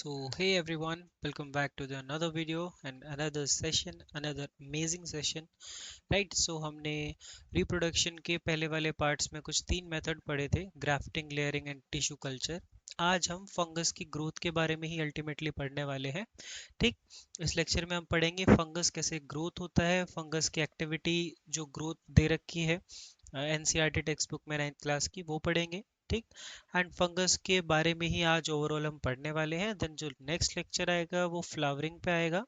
Hey everyone, welcome back to the another video and another session, another amazing session. Right हमने reproduction के पहले वाले parts में कुछ तीन मेथड पढ़े थे, grafting, layering and tissue culture. आज हम फंगस की ग्रोथ के बारे में ही अल्टीमेटली पढ़ने वाले हैं। ठीक, इस लेक्चर में हम पढ़ेंगे फंगस कैसे ग्रोथ होता है, फंगस की एक्टिविटी जो ग्रोथ दे रखी है एनसीईआरटी टेक्स्ट बुक में 9th क्लास की, वो पढ़ेंगे। ठीक, एंड फंगस के बारे में ही आज ओवरऑल हम पढ़ने वाले हैं। देन जो नेक्स्ट लेक्चर आएगा वो फ्लावरिंग पे आएगा,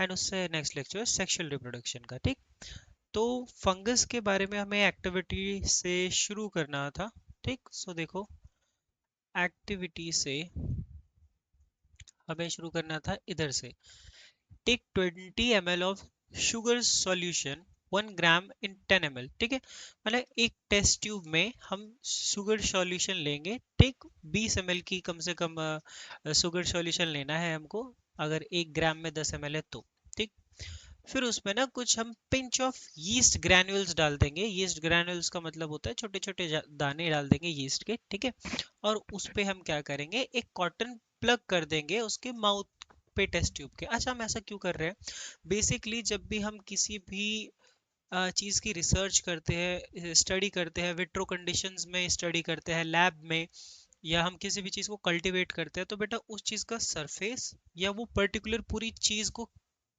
एंड उससे नेक्स्ट लेक्चर सेक्सुअल रिप्रोडक्शन का। ठीक, तो फंगस के बारे में हमें एक्टिविटी से शुरू करना था। ठीक, देखो, एक्टिविटी से हमें शुरू करना था इधर से। Take 20 ml of sugar solution 1 gram in 10 ml। ठीक है, मतलब एक टेस्ट ट्यूब में हम शुगर सॉल्यूशन लेंगे। ठीक, 20 ml की कम से कम शुगर सॉल्यूशन लेना है हमको, अगर 1 ग्राम में 10 ml है तो। ठीक, फिर उसमें ना कुछ हम पिंच ऑफ यीस्ट ग्रैन्यूल्स डाल देंगे। यीस्ट ग्रैन्यूल्स का मतलब होता है छोटे छोटे दाने डाल देंगे यीस्ट के। ठीक है, और उस पे हम क्या करेंगे, एक कॉटन प्लग कर देंगे उसके माउथ पे टेस्ट ट्यूब के। अच्छा, हम ऐसा क्यों कर रहे हैं? बेसिकली जब भी हम किसी भी चीज़ की रिसर्च करते हैं, स्टडी करते हैं, विट्रो कंडीशंस में स्टडी करते हैं, लैब में, या हम किसी भी चीज़ को कल्टीवेट करते हैं, तो बेटा उस चीज़ का सरफेस या वो पर्टिकुलर पूरी चीज़ को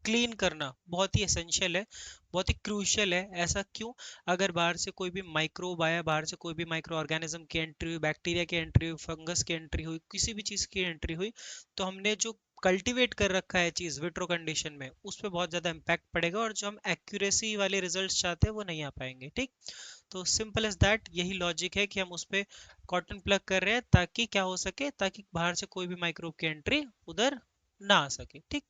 क्लीन करना बहुत ही एसेंशियल है, बहुत ही क्रूशियल है। ऐसा क्यों? अगर बाहर से कोई भी माइक्रोब आया, बाहर से कोई भी माइक्रो ऑर्गेनिज्म की एंट्री हुई, बैक्टीरिया की एंट्री हुई, फंगस की एंट्री हुई, किसी भी चीज़ की एंट्री हुई, तो हमने जो कल्टीवेट कर रखा है चीज़ विट्रो कंडीशन में, उस पर बहुत ज़्यादा इम्पैक्ट पड़ेगा, और जो हम एक्यूरेसी वाले रिजल्ट्स चाहते हैं वो नहीं आ पाएंगे। ठीक, तो सिंपल एज दैट, यही लॉजिक है कि हम उस पर कॉटन प्लग कर रहे हैं, ताकि क्या हो सके, ताकि बाहर से कोई भी माइक्रोब की एंट्री उधर ना आ सके। ठीक,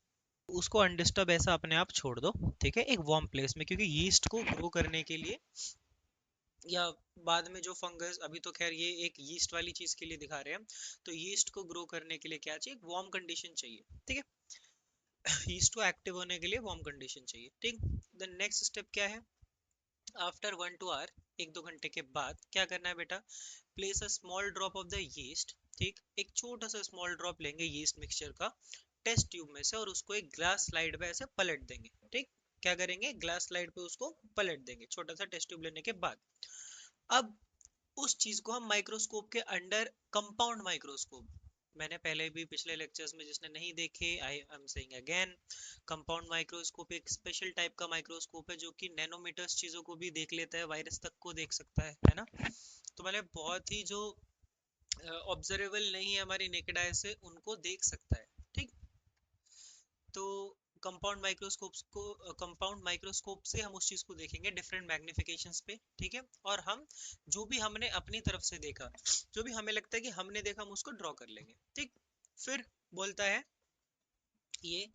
उसको अनडिस्टर्ब ऐसा अपने आप छोड़ दो। ठीक है, एक वार्म प्लेस में, क्योंकि यीस्ट को ग्रो करने के लिए, या बाद में जो फंगस, अभी तो खैर ये एक यीस्ट वाली चीज के लिए दिखा रहे हैं हम, तो यीस्ट को ग्रो करने के लिए क्या चाहिए, एक वार्म कंडीशन चाहिए। ठीक है, यीस्ट को एक्टिव होने के लिए वार्म कंडीशन चाहिए। ठीक, द नेक्स्ट स्टेप क्या है? आफ्टर 1-2 आवर, 1-2 घंटे के बाद क्या करना है बेटा? Place a small drop of the yeast. ठीक, एक छोटा सा स्मॉल ड्रॉप लेंगे यीस्ट मिक्सचर का टेस्ट ट्यूब में से, और उसको एक ग्लास स्लाइड पे ऐसे पलट देंगे। ठीक, क्या करेंगे, ग्लास स्लाइड पे उसको पलट देंगे छोटा सा टेस्ट ट्यूब लेने के बाद। अब उस चीज को हम माइक्रोस्कोप के अंडर, कंपाउंड माइक्रोस्कोप, मैंने पहले भी पिछले लेक्चर्स में, जिसने नहीं देखे, I am saying again, compound microscope एक स्पेशल टाइप का माइक्रोस्कोप है जो कि नैनोमीटर्स चीजों को भी देख लेता है, वायरस तक को देख सकता है ना। तो मतलब बहुत ही जो ऑब्जर्वेबल नहीं है हमारी नेकेड आई से, उनको देख सकता है। ठीक, तो कंपाउंड माइक्रोस्कोप से हम उस चीज को देखेंगे डिफरेंट मैग्निफिकेशंस पे। ठीक है, और हम जो भी हमने अपनी तरफ से देखा, जो भी हमें लगता है कि हमने देखा, हम उसको ड्रॉ कर लेंगे। ठीक, फिर बोलता है ये,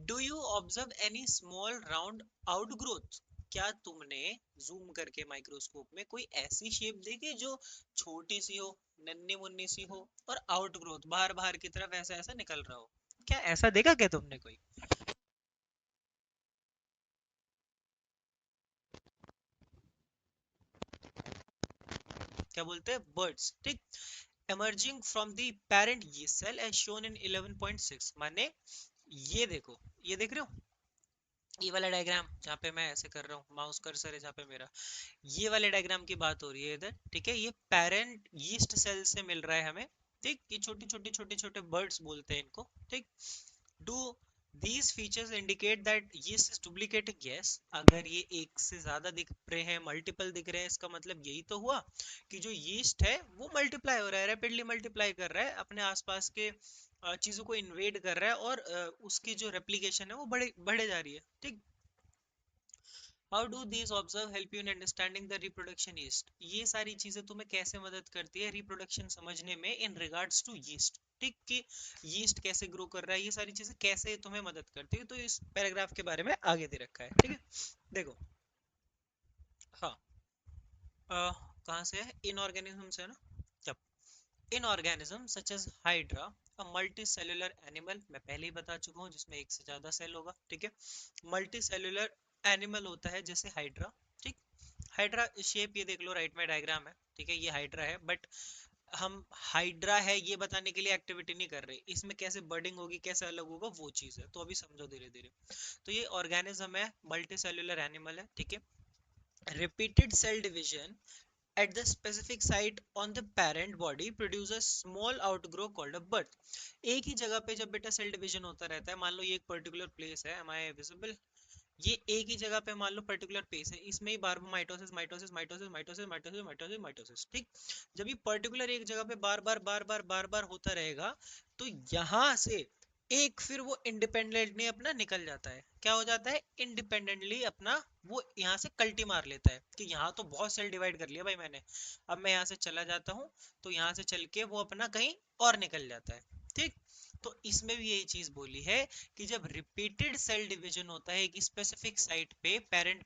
do you observe any small round outgrowth? क्या तुमने जूम करके माइक्रोस्कोप में कोई ऐसी शेप देखी जो छोटी सी हो, नन्ही मुन्नी सी हो, और आउटग्रोथ बाहर बाहर की तरफ ऐसा ऐसा निकल रहा हो? क्या ऐसा देखा क्या तुमने कोई? क्या बोलते हैं, बर्ड्स। ठीक, emerging from the parent yeast cell as shown in 11.6, माने ये देखो, ये देख रहे हो, ये वाला डायग्राम जहाँ पे मैं ऐसे कर रहा हूँ, माउस कर्सर है जहाँ पे मेरा, ये वाले डायग्राम की बात हो रही है इधर। ठीक है, ये पेरेंट यीस्ट सेल से मिल रहा है हमें। ठीक, ये छोटे छोटे छोटे छोटे बर्ड्स बोलते हैं इनको। ठीक, do these features indicate that yeast is duplicating? yes, अगर ये एक से ज्यादा दिख रहे हैं, मल्टीपल दिख रहे हैं, इसका मतलब यही तो हुआ कि जो यीस्ट है वो मल्टीप्लाई हो रहा है, रैपिडली मल्टीप्लाई कर रहा है, अपने आसपास के चीजों को इन्वेड कर रहा है, और उसकी जो रेप्लिकेशन है वो बढ़े बढ़े जा रही है। ठीक, how do these observe help you in understanding the reproduction yeast? ये सारी चीजें तुम्हें कैसे मदद करती है रिप्रोडक्शन समझने में इन रिगार्ड्स टू यीस्ट? ठीक, कि यीस्ट कैसे ग्रो कर रहा है, ये सारी चीजें कैसे तुम्हें मदद करती है, तो इस पैराग्राफ के बारे में आगे दे रखा है। ठीक है, देखो, हाँ, कहाँ से है, इन ऑर्गेनिज्म से है ना। जब in organism such as hydra, a multi cellular animal, मैं पहले ही बता चुका हूँ, जिसमें एक से ज्यादा सेल होगा। ठीक है, मल्टी सेलुलर एनिमल होता है जैसे हाइड्रा। ठीक, हाइड्रा शेप ये देख लो, राइट में डायग्राम है। ठीक है, ये हाइड्रा है, बट हम हाइड्रा है ये बताने के लिए एक्टिविटी नहीं कर रहे, इसमें कैसे बर्डिंग होगी, कैसे अलग होगा, वो चीज है, तो अभी समझो धीरे धीरे। तो ये ऑर्गेनिज्म है, मल्टी सेल्यूलर एनिमल है, ठीक है। Repeated cell division at the specific site on the parent body produce a small outgrow called a bud। एक ही जगह पे जब बेटा सेल डिवीजन होता रहता है, मान लो ये एक पर्टिकुलर प्लेस है, am I visible? ये एक ही जगह पे मान लो पर्टिकुलर पेस है, इसमें ही बार बार mitosis mitosis mitosis mitosis mitosis mitosis mitosis, ठीक। जब ये पर्टिकुलर एक जगह पे बार बार होता रहेगा, तो यहाँ से एक फिर वो इंडिपेंडेंटली अपना निकल जाता है, क्या हो जाता है, इंडिपेंडेंटली अपना वो यहाँ से कल्टी मार लेता है कि यहाँ तो बहुत सेल डिवाइड कर लिया भाई मैंने, अब मैं यहाँ से चला जाता हूँ, तो यहाँ से चल के वो अपना कहीं और निकल जाता है, ठीक। तो इसमें भी यही चीज बोली है कि जब रिपीटेड सेल डिवीजन होता है एक स्पेसिफिक साइट पे, parent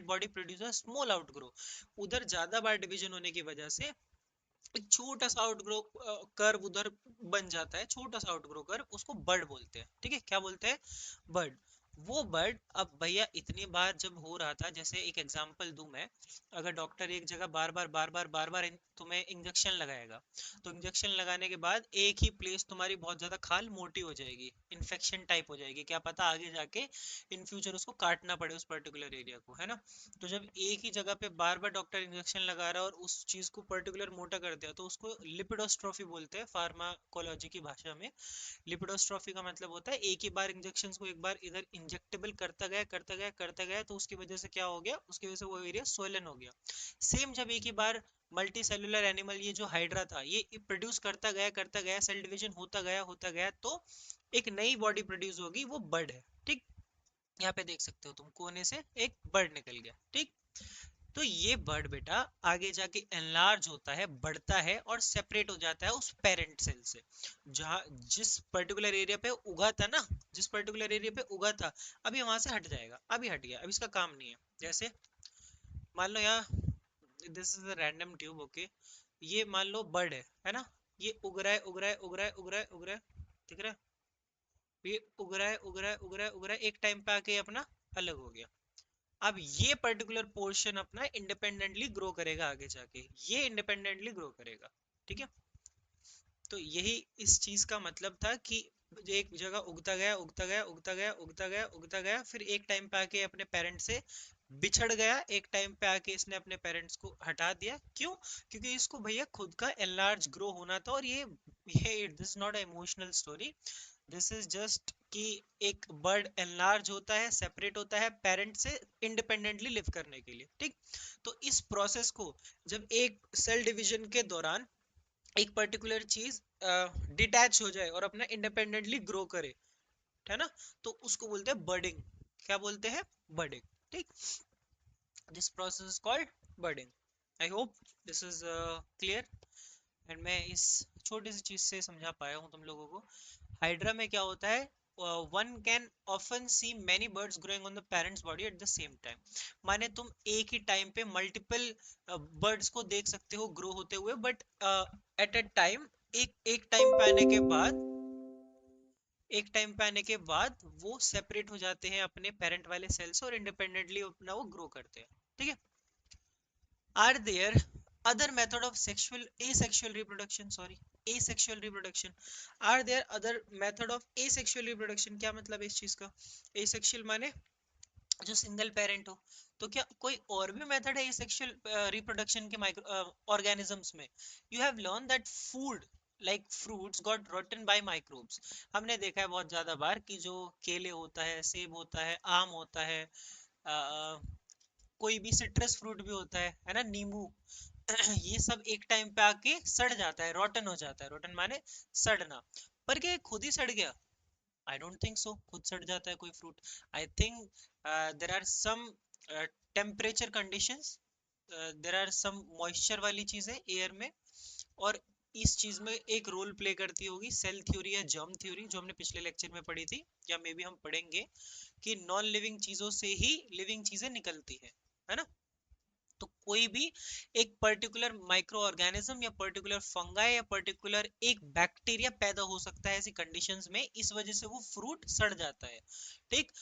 body produce a small outgrow, उधर ज्यादा बार डिवीजन होने की वजह से एक छोटा सा आउटग्रो कर्व उधर बन जाता है, छोटा सा आउटग्रो कर्व, उसको बर्ड बोलते हैं, ठीक है, क्या बोलते हैं, बर्ड। वो बर्ड अब भैया इतनी बार जब हो रहा था, जैसे एक एग्जांपल दूं मैं, अगर डॉक्टर एक जगह बार बार तुम्हें इंजेक्शन लगाएगा, तो इंजेक्शन लगाने के बाद एक ही प्लेस तुम्हारी बहुत ज्यादा खाल मोटी हो जाएगी, इन्फेक्शन टाइप हो जाएगी, क्या पता आगे जाके इन फ्यूचर उसको काटना पड़े उस पर्टिकुलर एरिया को, है ना। तो जब एक ही जगह पे बार बार डॉक्टर इंजेक्शन लगा रहा है और उस चीज को पर्टिकुलर मोटा कर दिया, तो उसको लिपिडोस्ट्रोफी बोलते हैं फार्माकोलॉजी की भाषा में। लिपिडोस्ट्रोफी का मतलब होता है एक ही बार इंजेक्शन को एक बार इधर इंजेक्टेबल करता गया तो उसकी वजह से क्या हो गया, उसकी वजह से वो एरिया सोलन हो गया। सेम जब एक ही बार मल्टी सेलुलर एनिमल, ये जो हाइड्रा था, ये प्रोड्यूस करता गया सेल डिवीजन होता गया तो एक नई बॉडी प्रोड्यूस होगी, वो बर्ड है, ठीक। यहाँ पे देख सकते हो तुम, कोने से एक बर्ड निकल गया, ठीक। तो ये बर्ड बेटा आगे जाके एनलार्ज होता है, बढ़ता है और सेपरेट हो जाता है उस पेरेंट सेल से, जहाँ जिस पर्टिकुलर एरिया पे उगा था ना, जिस पर्टिकुलर एरिया पे उगा था, अभी वहां से हट जाएगा, अभी हट गया, अभी इसका काम नहीं है। जैसे मान लो यहाँ, this is a random tube, okay, ये मान लो बर्ड है ना, ये उग रहा है उग रहा है उग रहा है उग रहा है उग रहा है, दिख रहा है, ये उग रहा है उग रहा है उग रहा है उग रहा है, एक टाइम पे आके अपना अलग हो गया। अब ये पर्टिकुलर पोर्शन अपना इंडिपेंडेंटली ग्रो करेगा आगे जाके, ये इंडिपेंडेंटली ग्रो करेगा, ठीक है। तो यही इस चीज का मतलब था कि एक जगह उगता गया फिर एक टाइम पे आके अपने पेरेंट्स से बिछड़ गया, एक टाइम पे आके इसने अपने पेरेंट्स को हटा दिया, क्यों, क्योंकि इसको भैया खुद का एनलार्ज ग्रो होना था। और ये this not a emotional story, this is just कि एक बर्ड एनलार्ज होता है, सेपरेट होता है पेरेंट से इंडिपेंडेंटली लिव करने के लिए, ठीक। तो इस प्रोसेस को जब एक सेल डिवीजन के दौरान एक पर्टिकुलर चीज डिटैच हो जाए और अपना इंडिपेंडेंटली ग्रो करे, है ना, तो उसको बोलते हैं बर्डिंग। क्या बोलते हैं, बर्डिंग, ठीक। This process is called budding. I hope this is clear, and मैं इस छोटी सी चीज से समझा पाया हूँ तुम लोगों को। हाइड्रा में क्या होता है, one can often see many birds growing on the parents body at the same time, माने तुम एक ही टाइम पे मल्टीपल बर्ड्स को देख सकते हो ग्रो होते हुए, बट एट अ टाइम, एक एक टाइम पे आने के बाद, एक टाइम पे आने के बाद वो सेपरेट हो जाते हैं अपने पेरेंट वाले सेल से और इंडिपेंडेंटली अपना वो ग्रो करते हैं, ठीक है। Are there other method of sexual asexual reproduction, sorry, asexual reproduction, are there other method of asexual reproduction, क्या मतलब है इस चीज का, asexual माने जो सिंगल पेरेंट हो, तो क्या कोई और भी मेथड है एसेक्सुअल रिप्रोडक्शन के माइक्रो ऑर्गेनिजम्स में। You have learn that food like fruits got rotten by microbes. हमने देखा है बहुत ज्यादा बार कि जो केले होता है, सेब होता है, आम होता है, कोई भी सिट्रस फ्रूट भी होता है ना, नींबू, ये सब एक टाइम पे आके सड़ जाता है, रोटन हो जाता है, रोटन माने सड़ना। पर क्या ये खुद ही सड़ गया, आई डोंट थिंक सो, खुद सड़ जाता है कोई fruit. I think there are some temperature conditions, there are some moisture वाली चीजें एयर में, और इस चीज में एक रोल प्ले करती होगी सेल थ्योरी या जर्म थ्योरी, जो हमने पिछले लेक्चर में पढ़ी थी, या मे बी हम पढ़ेंगे, कि नॉन लिविंग चीजों से ही लिविंग चीजें निकलती है ना। तो कोई भी एक पर्टिकुलर माइक्रो ऑर्गेनिज्म या पर्टिकुलर फंगाई या पर्टिकुलर एक बैक्टीरिया पैदा हो सकता है ऐसी कंडीशंस में, इस वजह से वो फ्रूट सड़ जाता है, ठीक।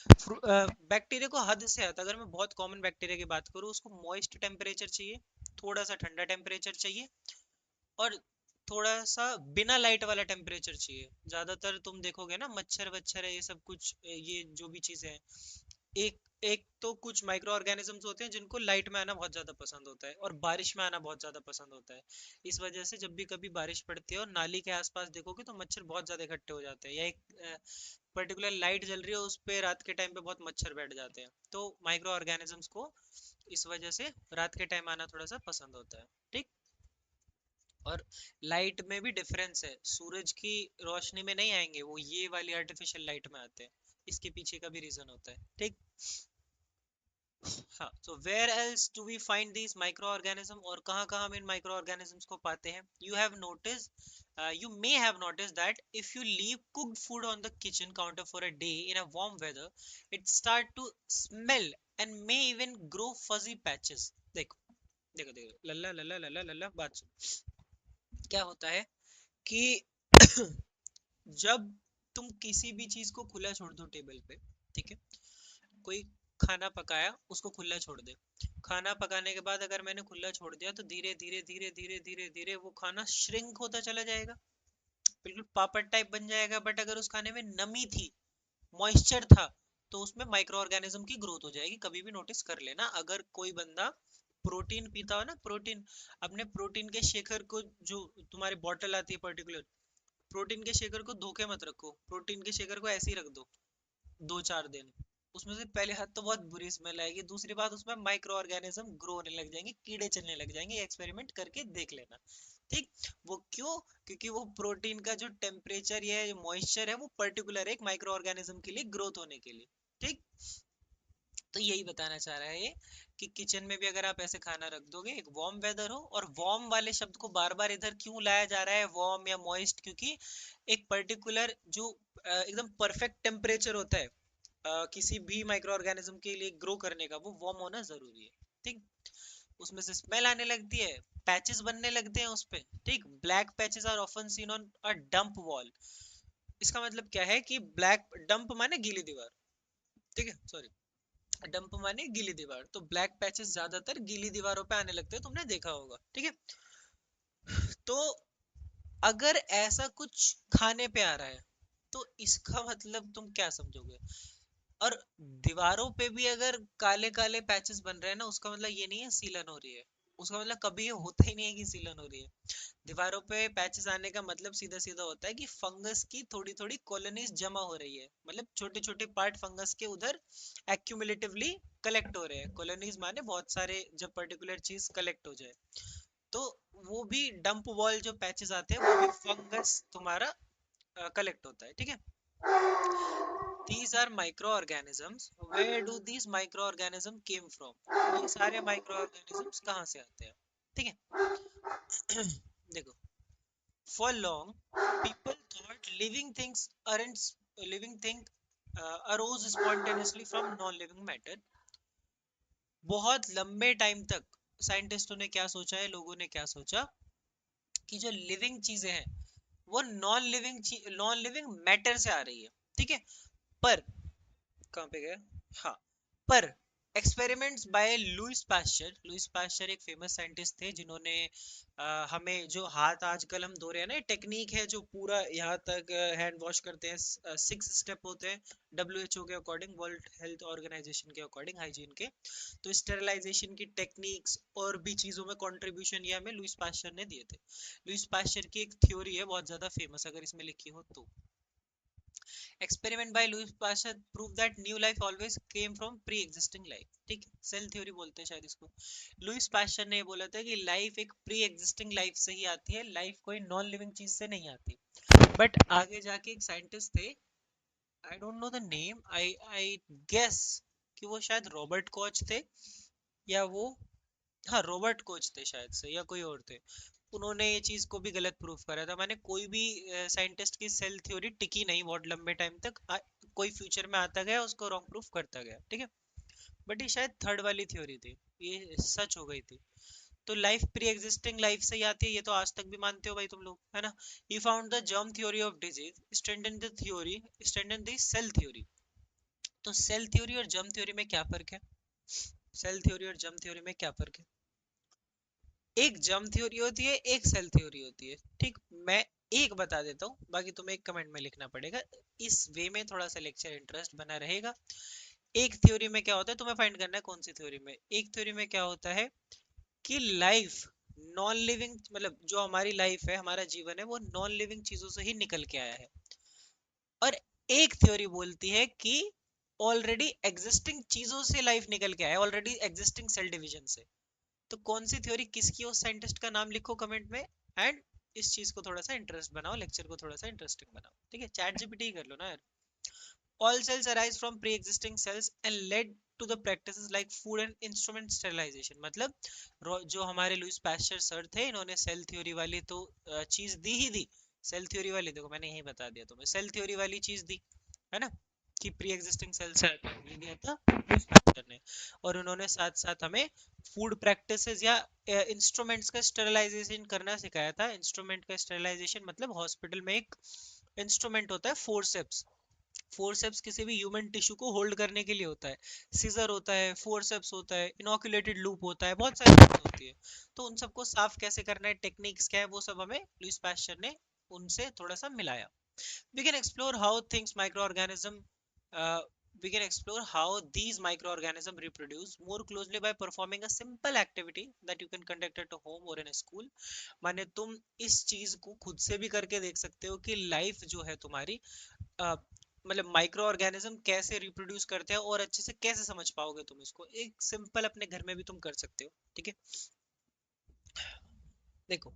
बैक्टीरिया को हद से हद, अगर मैं बहुत कॉमन बैक्टीरिया की बात करूँ, उसको मॉइस्ट टेम्परेचर चाहिए, थोड़ा सा ठंडा टेम्परेचर चाहिए, और थोड़ा सा बिना लाइट वाला टेम्परेचर चाहिए। ज्यादातर तुम देखोगे ना, मच्छर वच्छर है ये सब कुछ, ये जो भी चीजें हैं, एक एक तो कुछ माइक्रो ऑर्गेनिजम्स होते हैं जिनको लाइट में आना बहुत ज्यादा पसंद होता है और बारिश में आना बहुत ज्यादा पसंद होता है। इस वजह से जब भी कभी बारिश पड़ती है और नाली के आसपास देखोगे तो मच्छर बहुत ज्यादा इकट्ठे हो जाते हैं, या एक पर्टिकुलर लाइट जल रही है उस पे रात के टाइम पे बहुत मच्छर बैठ जाते हैं, तो माइक्रो ऑर्गेनिजम्स को इस वजह से रात के टाइम आना थोड़ा सा पसंद होता है। ठीक। और लाइट में भी डिफरेंस है, सूरज की रोशनी में नहीं आएंगे वो, ये वाली आर्टिफिशियल लाइट में आते हैं। इसके पीछे का भी रीजन होता है। ठीक। हाँ, so where else do we find these microorganism, और कहाँ कहाँ हम इन microorganisms को पाते हैं? You may have noticed that if you leave cooked food on the kitchen counter for a day in a warm weather, it start to smell and may even grow fuzzy patches. देखो देखो देखो, लल्ला लल्ला लल्ला लल्ला, बात सुन। क्या होता है कि जब तुम किसी भी चीज को खुला छोड़ दो टेबल पे, ठीक है, कोई खाना पकाया उसको खुला छोड़ दे, खाना पकाने के बाद अगर मैंने खुला छोड़ दिया तो धीरे धीरे धीरे धीरे धीरे धीरे वो खाना श्रिंक होता चला जाएगा, बिल्कुल पापड़ टाइप बन जाएगा। बट अगर उस खाने में नमी थी, मॉइस्चर था, तो उसमें माइक्रो ऑर्गेनिज्म की ग्रोथ हो जाएगी। कभी भी नोटिस कर लेना, अगर कोई बंदा प्रोटीन पीता हो ना, प्रोटीन, अपने प्रोटीन के शेकर को, जो तुम्हारी बॉटल आती है पर्टिकुलर, प्रोटीन के शेकर को धोखे मत रखो, प्रोटीन के शेकर को ऐसे ही रख दो 2-4 दिन। उसमें से पहले हाथ तो बहुत बुरी स्मेल आएगी, दूसरी बात उसमें माइक्रो ऑर्गेनिज्म ग्रो होने लग जाएंगे, कीड़े चलने लग जाएंगे। एक्सपेरिमेंट करके देख लेना। ठीक। वो क्यों? क्योंकि वो प्रोटीन का जो टेम्परेचर या मॉइस्चर है वो पर्टिकुलर है एक माइक्रो ऑर्गेनिज्म के लिए ग्रोथ होने के लिए। ठीक। तो यही बताना चाह रहा है ये, कि किचन में भी अगर आप ऐसे खाना रख दोगे, एक वार्म वेदर हो, और वार्म वाले शब्द को बार बार इधर क्यों लाया जा रहा है, वार्म या मॉइस्ट, क्योंकि एक पर्टिकुलर जो एकदम परफेक्ट टेम्परेचर होता है किसी भी माइक्रो ऑर्गेनिज्म के लिए ग्रो करने का, वो वार्म होना जरूरी है। ठीक। उसमें से स्मेल आने लगती है, पैचेस बनने लगते हैं उस पे। ठीक। Black patches are often seen on a damp wall. इसका मतलब क्या है कि ब्लैक डंप माने गीली दीवार, ठीक है, सॉरी, डंप माने गीली दीवार, तो ब्लैक पैचेस ज्यादातर गीली दीवारों पे आने लगते हैं, तुमने देखा होगा। ठीक है। तो अगर ऐसा कुछ खाने पे आ रहा है तो इसका मतलब तुम क्या समझोगे? और दीवारों पे भी अगर काले काले पैचेस बन रहे हैं ना, उसका मतलब ये नहीं है सीलन हो रही है, उसका मतलब कभी ये होता ही नहीं है कि सीलन हो रही है। दीवारों पे पैचेस आने का मतलब सीधा सीधा होता है कि फंगस की थोड़ी थोड़ी कॉलोनीज जमा हो रही है, मतलब छोटे छोटे पार्ट फंगस के उधर एक्यूमुलेटिवली कलेक्ट हो रहे हैं। कॉलोनीज माने बहुत सारे, जब पर्टिकुलर चीज कलेक्ट हो जाए, तो वो भी डंप वॉल जो पैचेस आते हैं वो भी फंगस तुम्हारा कलेक्ट होता है। ठीक है। These are microorganisms. Where do these microorganisms came from? ये सारे microorganisms कहाँ से आते हैं? ठीक है। देखो, for long people thought living thing arose spontaneously from non-living matter. बहुत लंबे टाइम तक साइंटिस्टों ने क्या सोचा है, लोगों ने क्या सोचा, कि जो लिविंग चीजें हैं वो नॉन लिविंग मैटर से आ रही है। ठीक है। पर कहाँ पे गया, हाँ, पर एक्सपेरिमेंट्स बाय लुइस पास्चर एक फेमस साइंटिस्ट थे, जिन्होंने हमें जो हाथ आजकल हम धो रहे हैं ना, टेक्निक है जो पूरा यहाँ तक हैंड वॉश करते हैं, 6 स्टेप होते हैं WHO के अकॉर्डिंग, वर्ल्ड हेल्थ ऑर्गेनाइजेशन के अकॉर्डिंग, हाइजीन के। तो स्टेरिलाइजेशन की टेक्निक्स और भी चीजों में कंट्रीब्यूशन ये हमें लुइस पास्चर ने दिए थे। लुइस पास्चर की एक थ्योरी है बहुत ज्यादा फेमस, अगर इसमें लिखी हो तो, experiment by Louis Pasteur prove that new life always came from pre-existing life। ठीक है, सेल थ्योरी बोलते हैं शायद इसको। लुइस पास्चर ने बोला था कि लाइफ एक प्री एग्जिस्टिंग लाइफ से ही आती है, लाइफ कोई नॉन लिविंग चीज से नहीं आती। बट आगे जाके एक साइंटिस्ट थे, I don't know the name, I guess कि वो शायद रॉबर्ट कॉच थे, या वो, हाँ रॉबर्ट कोच थे शायद से, या कोई और थे। उन्होंने ये चीज को भी गलत प्रूफ करा था। मैंने कोई भी साइंटिस्ट की सेल थ्योरी टिकी नहीं बहुत लंबे टाइम तक, कोई फ्यूचर में आता गया उसको रॉन्ग प्रूफ करता गया। ठीक है। बट ये शायद थर्ड वाली थ्योरी थी, ये सच हो गई थी। तो लाइफ प्री एग्जिस्टिंग लाइफ से ही आती है, ये तो आज तक भी मानते हो भाई तुम लोग, है ना। He found the germ theory of disease, strengthen the cell theory. तो सेल थ्योरी और जर्म थ्योरी में क्या फर्क है? सेल थ्योरी और जर्म थ्योरी में क्या फर्क है? एक जर्म थ्योरी होती है, एक सेल थ्योरी होती है, ठीक। मैं एक बता देता हूँ, बाकी तुम्हें एक कमेंट में लिखना पड़ेगा। इस वे में थोड़ा सा लेक्चर इंटरेस्ट बना रहेगा। एक थ्योरी में क्या होता है, तुम्हें फाइंड करना है कौन सी थ्योरी में। एक थ्योरी में क्या होता है कि लाइफ नॉन लिविंग, मतलब जो हमारी लाइफ है, हमारा जीवन है, वो नॉन लिविंग चीजों से ही निकल के आया है। और एक थ्योरी बोलती है कि ऑलरेडी एग्जिस्टिंग चीजों से लाइफ निकल के आया है, ऑलरेडी एग्जिस्टिंग सेल डिवीजन से। तो कौन सी थ्योरी किसकी, उस साइंटिस्ट का नाम लिखो कमेंट में। एंड इस चीज को थोड़ा सा इंटरेस्ट बनाओ, लेक्चर को थोड़ा सा इंटरेस्टिंग बनाओ, ठीक है। चैट जीपीटी कर लो ना यार। All cells arise from pre-existing cells and led to the practices like food and instrument sterilization। मतलब जो हमारे लुईस पैस्चर सर थे, इन्होंने सेल थ्योरी वाली तो चीज दी ही दी। सेल थ्योरी वाली, देखो मैंने यही बता दिया तुम्हें, सेल थ्योरी वाली चीज दी है ना, कि प्री एग्जिस्टिंग सेल्स है, ये दिया था लुईस पैस्चर ने। और उन्होंने साथ साथ हमें फूड प्रैक्टिसेस या इंस्ट्रूमेंट्स का स्टेरिलाइजेशन करना सिखाया था। इंस्ट्रूमेंट का स्टेरिलाइजेशन मतलब हॉस्पिटल में एक इंस्ट्रूमेंट होता है फोर्सेप्स। फोर्सेप्स किसी भी ह्यूमन टिश्यू को होल्ड करने के लिए होता है। सीजर होता है, फोर्सेप्स होता है, इनोकुलेटेड लूप होता है, बहुत सारी चीजें होती है। तो उन सबको साफ कैसे करना है, टेक्निक्स क्या है, वो सब हमें लुईस पास्चर ने उनसे थोड़ा सा मिलाया। We can explore how things microorganism uh, we can explore how these microorganisms reproduce more closely by performing a simple activity that you can conduct at a home or in a school। माने तुम इस चीज को खुद से भी करके देख सकते हो कि लाइफ जो है तुम्हारी, मतलब माइक्रो ऑर्गेनिज्म कैसे रिप्रोड्यूस करते हैं, और अच्छे से कैसे समझ पाओगे तुम इसको, एक सिंपल अपने घर में भी तुम कर सकते हो, ठीक है। देखो,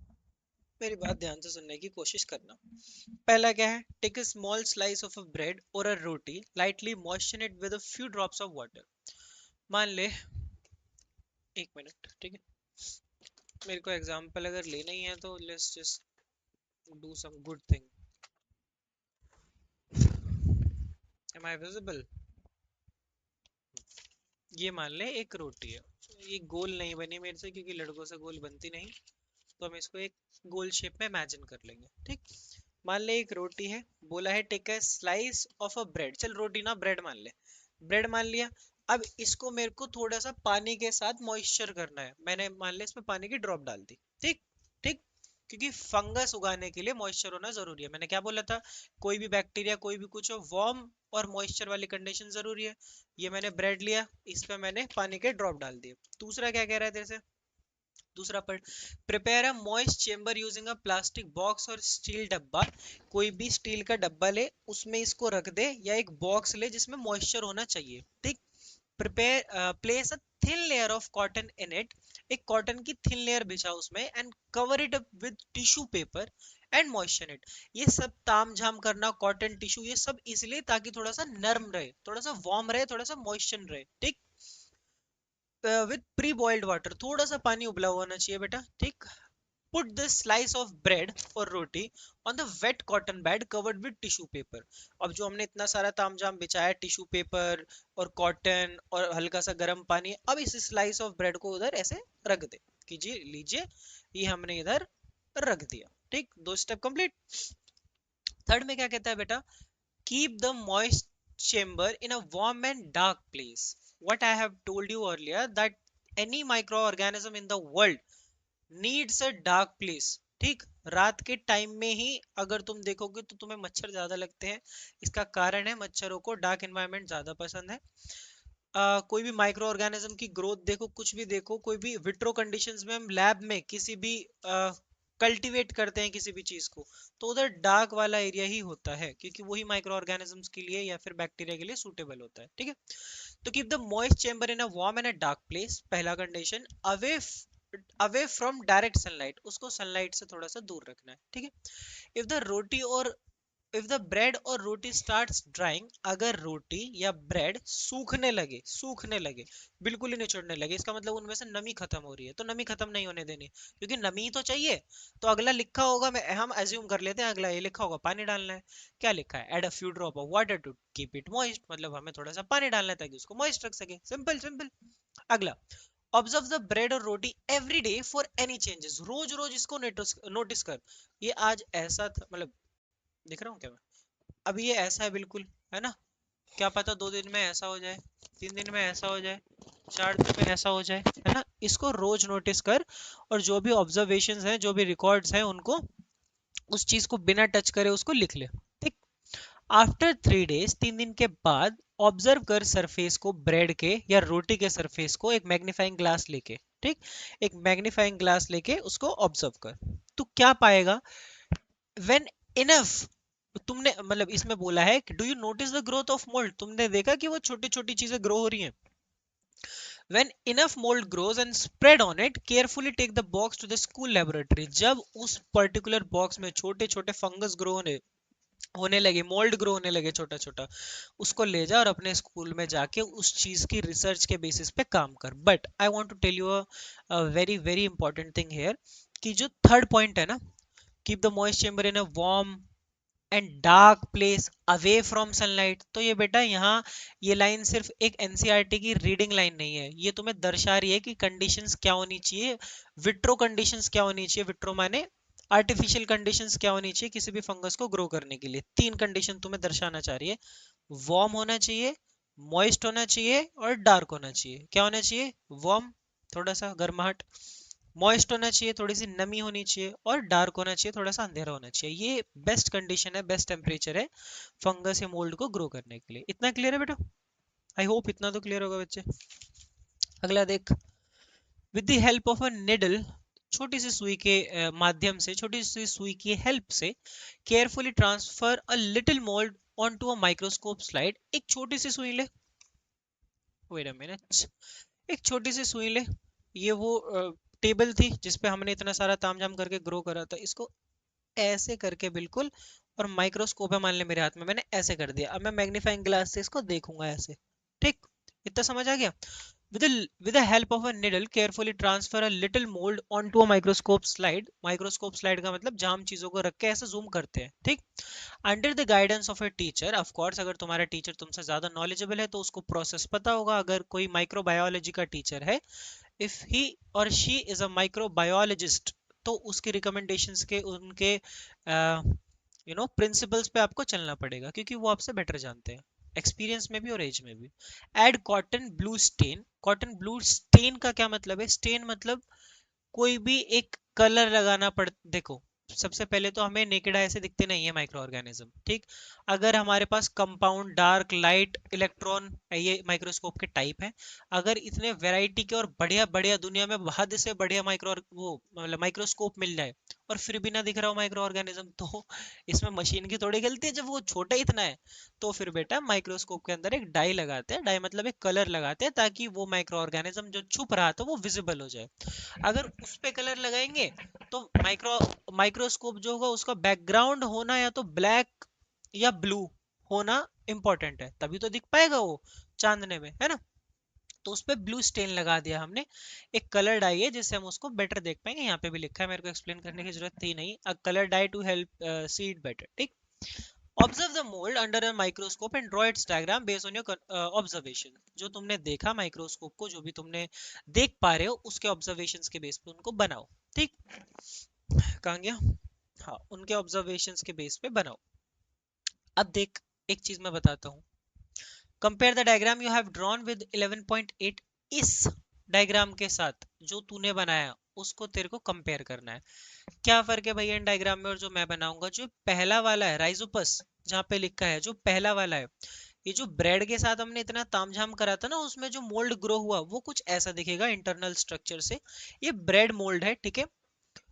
मेरी बात ध्यान से सुनने की कोशिश करना। पहला क्या है, take a small slice of a bread और a roti, lightly moisten it with a few drops of water. मान ले, एक मिनट, ठीक है, मेरे को एग्जांपल अगर लेना ही है तो let's just do some good thing. Am I visible? ये मान ले एक रोटी है, ये गोल नहीं बनी मेरे से क्योंकि लड़कों से गोल बनती नहीं, तो हम इसको एक गोल शेप में इमेजिन कर लेंगे, ठीक। मान ले एक रोटी है, बोला है take a slice of a bread, चल रोटी ना ब्रेड मान ले, ब्रेड मान लिया। अब इसको मेरे को थोड़ा सा पानी के साथ मॉइस्चर करना है, मैंने मान लिया इसमें पानी की ड्रॉप डाल दी, ठीक। ठीक, क्योंकि फंगस उगाने के लिए मॉइस्चर होना जरूरी है। मैंने क्या बोला था, कोई भी बैक्टीरिया कोई भी कुछ हो, वार्म और मॉइस्चर वाली कंडीशन जरूरी है। ये मैंने ब्रेड लिया, इस पे मैंने पानी के ड्रॉप डाल दिए। दूसरा क्या कह रहा है तेरे से, दूसरा पढ़, prepare a moist chamber using a plastic box और स्टील डब्बा। कोई भी स्टील का डब्बा ले, उसमें इसको रख दे, या एक बॉक्स ले जिसमें मॉइस्चर होना चाहिए, ठीक। Prepare place a thin layer of cotton in it, एक कॉटन की थिन लेयर बिछा उसमें, and cover it up with tissue paper and moisture it. ये सब ताम झाम करना, कॉटन टिश्यू ये सब इसलिए ताकि थोड़ा सा नर्म रहे, थोड़ा सा वार्म रहे, थोड़ा सा मॉइस्चर रहे, ठीक। विद प्री बॉइल्ड वाटर, थोड़ा सा पानी उबला हुआ होना चाहिए बेटा, ठीक। Put this slice of bread or roti on the wet cotton bed covered with tissue paper। अब जो हमने इतना सारा तामझाम बिछाया, टिश्यू पेपर और कॉटन और हल्का सा गर्म पानी, अब इस स्लाइस ऑफ ब्रेड को उधर ऐसे रख दे, कीजिए, लीजिए, ये हमने इधर रख दिया, ठीक। दो स्टेप कंप्लीट। थर्ड में क्या कहता है बेटा, keep the moist chamber in a warm and dark place। What I have told you earlier that any microorganism in the world needs a dark place, ठीक। रात के टाइम में ही अगर तुम देखोगे तो तुम्हें मच्छर ज्यादा लगते हैं, इसका कारण है मच्छरों को डार्क एनवायरनमेंट ज्यादा पसंद है। कोई भी माइक्रो ऑर्गेनिज्म की ग्रोथ देखो, कुछ भी देखो, कोई भी विट्रो कंडीशंस में हम लैब में किसी भी कल्टीवेट करते हैं किसी भी चीज को, तो उधर डार्क वाला एरिया ही होता है, क्योंकि वही माइक्रो ऑर्गेनिजम्स के लिए या फिर बैक्टीरिया के लिए सूटेबल होता है, ठीक है। तो keep the moist chamber in a warm and a dark place, पहला condition. Away away from direct sunlight, उसको सनलाइट से थोड़ा सा दूर रखना है, ठीक है। इफ द रोटी और इफ द ब्रेड और रोटी स्टार्ट्स ड्राइंग, अगर रोटी या ब्रेड सूखने लगे, बिल्कुल ही निचोड़ने लगे, इसका मतलब उनमें से नमी खत्म हो रही है। तो नमी खत्म नहीं होने देनी, क्योंकि नमी ही तो चाहिए। तो अगला लिखा होगा, मैं हम एज्यूम कर लेते हैं, अगला ये लिखा होगा पानी डालना है। क्या लिखा है, add a few drop of water to keep it moist, मतलब हमें थोड़ा सा पानी डालना है ताकि उसको मॉइस्ट रख सके, सिंपल सिंपल। अगला, ऑब्जर्व द ब्रेड और roti every day for any changes, रोज रोज इसको नोटिस कर। ये आज ऐसा था, मतलब दिख रहा हूँ क्या मैं, अब ये ऐसा है बिल्कुल, है ना, क्या पता 2 दिन में ऐसा हो जाए, 3 दिन में ऐसा हो जाए, 4 दिन में ऐसा हो जाए, है ना। इसको रोज नोटिस कर, और जो भी ऑब्जर्वेशंस हैं, जो भी रिकॉर्ड्स हैं, उनको, उस चीज को बिना टच करे उसको लिख ले, ठीक। आफ्टर 3 डेज, 3 दिन के बाद, ऑब्जर्व कर सरफेस को, ब्रेड के या रोटी के सरफेस को एक मैग्नीफाइंग ग्लास लेके, ठीक। एक मैग्नीफाइंग ग्लास लेके उसको ऑब्जर्व कर। तो क्या पाएगा, व्हेन इनफ, तुमने मतलब इसमें बोला है कि do you notice the growth of mould, तुमने देखा कि वो छोटी छोटी चीजें ग्रो हो रही हैं। When enough mold grows and spread on it, carefully take the box to the school laboratory. जब उस पर्टिकुलर बॉक्स में छोटे छोटे फंगस ग्रो होने लगे, मोल्ड ग्रो होने लगे छोटा छोटा, उसको ले जा और अपने स्कूल में जाके उस चीज की रिसर्च के बेसिस पे काम कर। But I want to tell you a very very important thing here, कि जो थर्ड पॉइंट है ना, keep the moist chamber in a warm and dark place away from sunlight. तो ये बेटा यहाँ, ये लाइन सिर्फ एक एनसीईआरटी की रीडिंग लाइन नहीं है, ये तुम्हें दर्शा रही है कि कंडीशंस क्या होनी चाहिए, विट्रो कंडीशंस क्या होनी चाहिए, विट्रो माने आर्टिफिशियल कंडीशंस क्या होनी चाहिए किसी भी फंगस को ग्रो करने के लिए। 3 कंडीशन तुम्हें दर्शाना चाह रही है, वार्म होना चाहिए, मॉइस्ट होना चाहिए और डार्क होना चाहिए। क्या होना चाहिए, वार्म, थोड़ा सा गर्माहट, मॉइस्ट होना चाहिए, थोड़ी सी नमी होनी चाहिए, और डार्क होना चाहिए, थोड़ा सा अंधेरा होना चाहिए। ये बेस्ट कंडीशन है, बेस्ट टेम्परेचर है फंगस या मोल्ड को ग्रो करने के लिए। इतना क्लियर है बेटा? आई होप इतना तो क्लियर होगा बच्चे। अगला देख, with the help of a needle, छोटी सी सुई के माध्यम से, छोटी सी सुई की हेल्प से, carefully transfer a little mold on to a microscope slide. एक छोटी सी सुई ले, वेट अ मिनट, एक छोटी सी सुई ले, ये वो टेबल थी जिसपे हमने इतना सारा तामझाम करके ग्रो करा था, इसको ऐसे करके बिल्कुल, और माइक्रोस्कोप है मान ले मेरे हाथ में, मैंने ऐसे कर दिया, अब मैं मैग्नीफाइंग ग्लास से इसको देखूंगा ऐसे, ठीक। इतना समझ आ गया? with the help of a needle carefully transfer a little mold onto a microscope slide, microscope slide का मतलब जहां हम चीजों को रख के ऐसे जूम करते हैं, ठीक। Under the guidance of a teacher, of course अगर तुम्हारा टीचर तुमसे ज्यादा नॉलेजेबल है तो उसको प्रोसेस पता होगा। अगर कोई माइक्रोबायोलॉजी का टीचर है, इफ ही और शी इज अ माइक्रोबायोलॉजिस्ट, तो उसके रिकमेंडेशंस के, उनके प्रिंसिपल्स पे आपको चलना पड़ेगा, क्योंकि वो आपसे बेटर जानते हैं, एक्सपीरियंस में भी और एज में भी। Add cotton blue stain, cotton blue stain का क्या मतलब है, स्टेन मतलब कोई भी एक कलर लगाना पड़, देखो सबसे पहले तो हमें नेकेड आई से दिखते नहीं है माइक्रो ऑर्गेनिज्म, ठीक। अगर हमारे पास कंपाउंड, डार्क, लाइट, इलेक्ट्रॉन, ये माइक्रोस्कोप के टाइप हैं। अगर इतने वैरायटी के और बढ़िया बढ़िया दुनिया में हद से बढ़िया माइक्रो वो मतलब माइक्रोस्कोप मिल जाए, और फिर भी ना दिख रहा हो माइक्रो ऑर्गेनिज्म, तो इसमें मशीन की थोड़ी गलती है जब वो छोटा इतना है। तो फिर बेटा माइक्रोस्कोप के अंदर एक डाई लगाते हैं, डाई मतलब एक कलर लगाते हैं, ताकि वो माइक्रो ऑर्गेनिज्म जो छुप रहा था वो विजिबल हो जाए। अगर उस पे कलर लगाएंगे तो माइक्रोस्कोप जो होगा उसका बैकग्राउंड होना या तो ब्लैक या ब्लू होना इंपॉर्टेंट है, तभी तो दिख पाएगा वो चांदने में, है ना। तो उस पे ब्लू स्टेन लगा दिया हमने, एक कलर डाई है जिससे हम उसको बेटर देख पाएंगे। यहाँ पे भी लिखा है, मेरे को एक्सप्लेन करने की जरूरत थी नहीं, a colour dye to help see it better, ठीक। Observe the mould under a microscope and draw its diagram based on your observation. जो तुमने देखा माइक्रोस्कोप को, जो भी तुमने देख पा रहे हो उसके ऑब्जर्वेशंस के बेस पे उनको बनाओ, ठीक। कहाँ गया, हाँ, उनके ऑब्जर्वेशंस के बेस पे बनाओ। अब देख, एक चीज मैं बताता हूँ, compare the diagram you have drawn with 11.8, इस डायग्राम के साथ जो तूने बनाया उसको तेरे को कंपेयर करना है। क्या फर्क है भैया इन डायग्राम में और जो मैं बनाऊंगा? जो पहला वाला है राइजोपस, जहाँ पे लिखा है जो पहला वाला है, ये जो ब्रेड के साथ हमने इतना तामझाम करा था ना, उसमें जो मोल्ड ग्रो हुआ वो कुछ ऐसा दिखेगा इंटरनल स्ट्रक्चर से। ये ब्रेड मोल्ड है, ठीक है।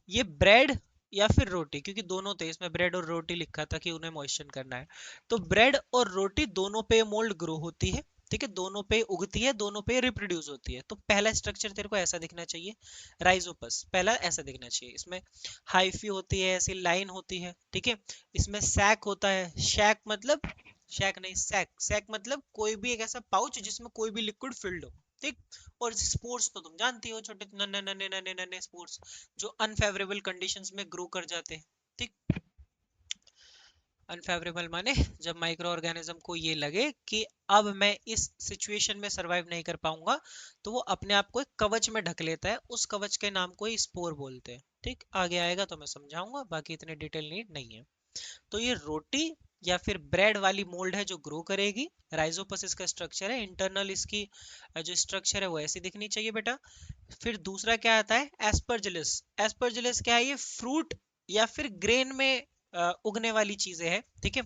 ये ब्रेड या फिर रोटी, क्योंकि दोनों थे इसमें, ब्रेड और रोटी लिखा था कि उन्हें मॉइस्चर करना है, तो ब्रेड और रोटी दोनों पे मोल्ड ग्रो होती है, ठीक है, दोनों पे उगती है, दोनों पे रिप्रोड्यूस होती है। तो पहला स्ट्रक्चर तेरे को ऐसा दिखना चाहिए, राइजोपस पहला ऐसा दिखना चाहिए। इसमें हाइफी होती है, ऐसी लाइन होती है, ठीक है। इसमें सैक होता है, शैक मतलब, शैक नहीं सैक, सैक मतलब कोई भी एक ऐसा पाउच जिसमें कोई भी लिक्विड फिल्ड हो, ठीक। और स्पोर्स तो तुम जानती हो, छोटे नन्हे नन्हे नन्हे नन्हे स्पोर्स जो अनफेवरेबल कंडीशंस में ग्रो कर जाते हैं, ठीक। अनफेवरेबल माने जब माइक्रो ऑर्गेनिज्म को ये लगे कि अब मैं इस सिचुएशन में सरवाइव नहीं कर पाऊंगा, तो वो अपने आप को एक कवच में ढक लेता है, उस कवच के नाम को ही स्पोर बोलते हैं, ठीक। आगे आएगा तो मैं समझाऊंगा, बाकी इतने डिटेल नीड नहीं है। तो ये रोटी या फिर ब्रेड वाली मोल्ड है जो ग्रो करेगी। राइजोपस इसका स्ट्रक्चर है, इंटरनल इसकी जो स्ट्रक्चर है वो ऐसी दिखनी चाहिए बेटा। फिर दूसरा क्या आता है, एस्परजिलस। एस्परजिलस क्या है, ये फ्रूट या फिर ग्रेन में उगने वाली चीजें है, ठीक है।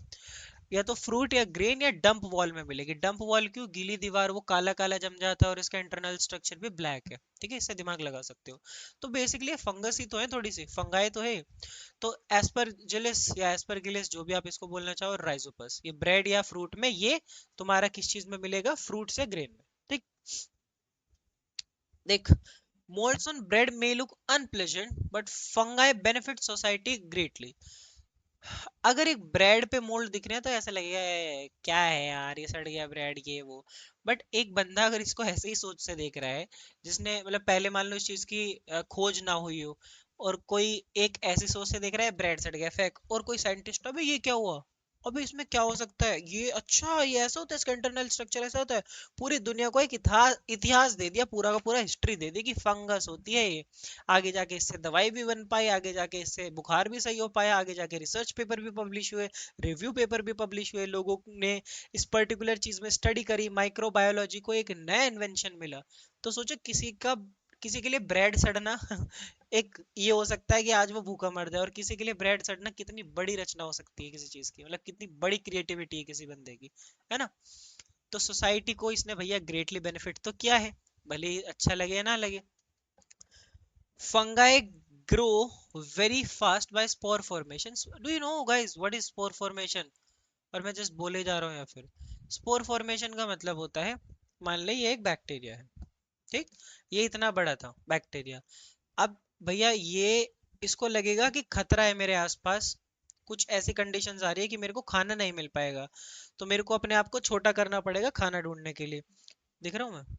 या तो फ्रूट या ग्रेन या डंप वॉल में मिलेगी। डंप वॉल क्यों, गीली दीवार, वो काला काला जम जाता है और इसका इंटरनल स्ट्रक्चर भी ब्लैक है, ठीक है, इससे दिमाग लगा सकते हो। तो बेसिकली फंगस ही तो है, थोड़ी सी फंगाई तो है। तो एस्परजिलस या एस्परगिलस जो भी आप इसको बोलना चाहो, राइजोपस, ये ब्रेड या फ्रूट में, ये तुम्हारा किस चीज में मिलेगा, फ्रूट से ग्रेन में, ठीक। देख, molds on bread may look unpleasant but fungi benefit society greatly। अगर एक ब्रेड पे मोल्ड दिख रहे हैं तो ऐसा लगेगा क्या है यार, ये सड़ गया ब्रेड ये वो। बट एक बंदा अगर इसको ऐसे ही सोच से देख रहा है, जिसने मतलब पहले मान लो इस चीज की खोज ना हुई हो, और कोई एक ऐसी सोच से देख रहा है ब्रेड सड़ गया फेंक, और कोई साइंटिस्ट, अबे ये क्या हुआ, अबे इसमें क्या हो सकता है, ये अच्छा ये ऐसा होता है, इसका इंटरनल स्ट्रक्चर ऐसा होता है। पूरी दुनिया को एक इतिहास इतिहास दे दिया, पूरा का पूरा हिस्ट्री दे दी कि फंगस होती है ये। आगे जाके इससे दवाई भी बन पाई, आगे जाके इससे बुखार भी सही हो पाया, आगे जाके रिसर्च पेपर भी पब्लिश हुए, रिव्यू पेपर भी पब्लिश हुए, लोगों ने इस पर्टिकुलर चीज में स्टडी करी, माइक्रोबायोलॉजी को एक नया इन्वेंशन मिला। तो सोचो किसी के लिए ब्रेड सड़ना एक ये हो सकता है कि आज वो भूखा मर जाए, और किसी के लिए ब्रेड सड़ना कितनी बड़ी रचना हो सकती है किसी चीज की, मतलब कितनी बड़ी क्रिएटिविटी है किसी बंदे की, है ना। तो सोसाइटी को इसने भैया ग्रेटली बेनिफिट तो किया है, भले ही अच्छा लगे या ना लगे। Fungi grow very fast by spore formation. Do you know guys what is spore formation? और मैं जस्ट बोले जा रहा हूँ या फिर, स्पोर फॉर्मेशन का मतलब होता है, मान ले ये एक बैक्टीरिया है, ठीक, ये इतना बड़ा था बैक्टीरिया। अब भैया ये, इसको लगेगा कि खतरा है मेरे आसपास, कुछ ऐसी कंडीशंस आ रही है कि मेरे को खाना नहीं मिल पाएगा, तो मेरे को अपने आप को छोटा करना पड़ेगा खाना ढूंढने के लिए। दिख रहा हूँ मैं?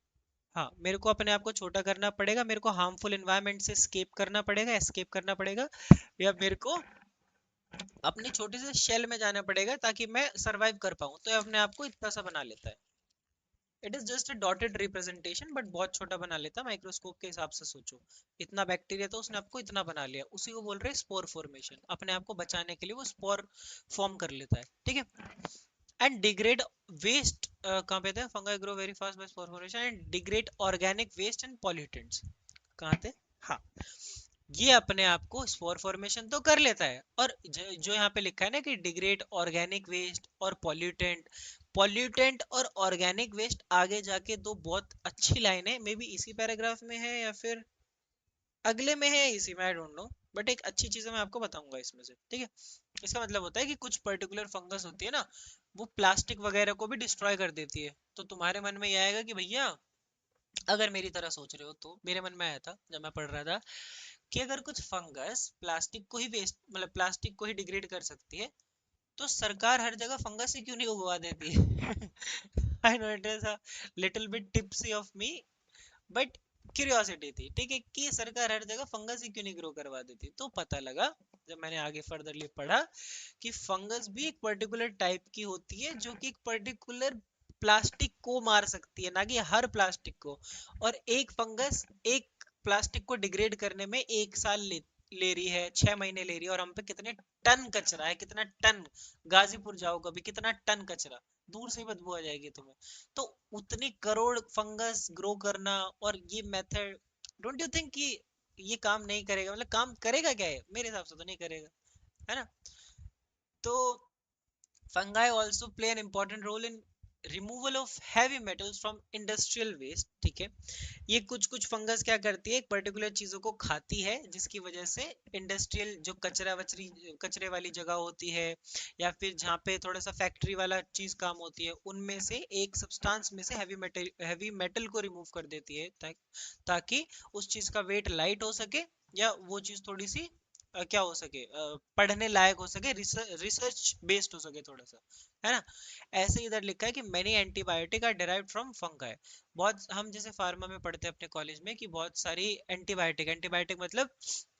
हाँ, मेरे को अपने आप को छोटा करना पड़ेगा, मेरे को हार्मफुल एनवायरनमेंट से एस्केप करना पड़ेगा, या मेरे को अपनी छोटे से शेल में जाना पड़ेगा ताकि मैं सरवाइव कर पाऊँ। तो ये अपने आप को इतना सा बना लेता है। It is just a dotted representation, but बहुत छोटा बना लेता है माइक्रोस्कोप के हिसाब से, सोचो इतना बैक्टीरिया तो उसने आपको इतना बना लिया, उसी को बोल रहे हैं स्पोर फॉर्मेशन। अपने आप को बचाने के लिए वो स्पोर फॉर्म कर लेता है, ठीक है। एंड डिग्रेड वेस्ट, कहाँ पे थे, fungi grow very fast by spore formation and degrade organic waste and pollutants, कहाँ थे, हाँ, ये अपने आप को स्पोर फॉर्मेशन तो कर लेता है। और जो यहाँ पे लिखा है ना कि डिग्रेड ऑर्गेनिक वेस्ट और पॉल्यूटेंट, पॉल्यूटेंट और ऑर्गेनिक वेस्ट आगे जाके दो बहुत अच्छी लाइन है, मे बी इसी पैराग्राफ में है या फिर अगले में है, इसी में, आई डोंट नो। बट एक अच्छी चीज है, मैं आपको बताऊंगा इसमें से, ठीक है। इसका मतलब होता है कि कुछ पर्टिकुलर फंगस होती है ना, वो प्लास्टिक वगैरह को भी डिस्ट्रॉय कर देती है। तो तुम्हारे मन में ये आएगा कि भैया, अगर मेरी तरह सोच रहे हो, तो मेरे मन में आया था जब मैं पढ़ रहा था कि अगर कुछ फंगस प्लास्टिक को ही वेस्ट, मतलब प्लास्टिक को ही डिग्रेड कर सकती है, तो सरकार हर जगह फंगस ही क्यों नहीं उगवा देती है। I know it is a little bit tipsy of me, but curiosity थी, ठीक है, कि सरकार हर जगह फंगस ही क्यों नहीं ग्रो करवा देती। तो पता लगा जब मैंने आगे फर्दरली पढ़ा कि फंगस भी एक पर्टिकुलर टाइप की होती है, जो कि एक पर्टिकुलर प्लास्टिक को मार सकती है, ना कि हर प्लास्टिक को। और एक फंगस एक प्लास्टिक को डिग्रेड करने में 1 साल ले रही है, 6 महीने ले रही है, और हम पे कितने टन कचरा है, कितना टन, गाजीपुर जाओ कभी, कितना टन कचरा, दूर से ही बदबू आ जाएगी तुम्हें। तो उतनी करोड़ फंगस ग्रो करना, और ये मेथड, डोंट यू थिंक कि ये काम नहीं करेगा, मतलब काम करेगा क्या है, मेरे हिसाब से तो नहीं करेगा, है ना। तो fungi also play an important role in removal of heavy metals from industrial waste, ठीक है। ये कुछ कुछ फंगस क्या करती है, एक पर्टिकुलर चीजों को खाती है, जिसकी वजह से इंडस्ट्रियल जो कचरे वाली जगह होती है, या फिर जहाँ पे थोड़ा सा फैक्ट्री वाला चीज काम होती है, उनमें से एक सब्सटेंस में से हैवी मेटल को रिमूव कर देती है, ताकि उस चीज का वेट लाइट हो सके, या वो चीज थोड़ी सी क्या हो सके, पढ़ने लायक हो सके, रिसर्च बेस्ड हो सके थोड़ा सा, है ना। ऐसे इधर लिखा है कि many antibiotic are derived from fungi. बहुत हम जैसे फार्मा में पढ़ते हैं अपने कॉलेज में कि बहुत सारी एंटीबायोटिक, एंटीबायोटिक मतलब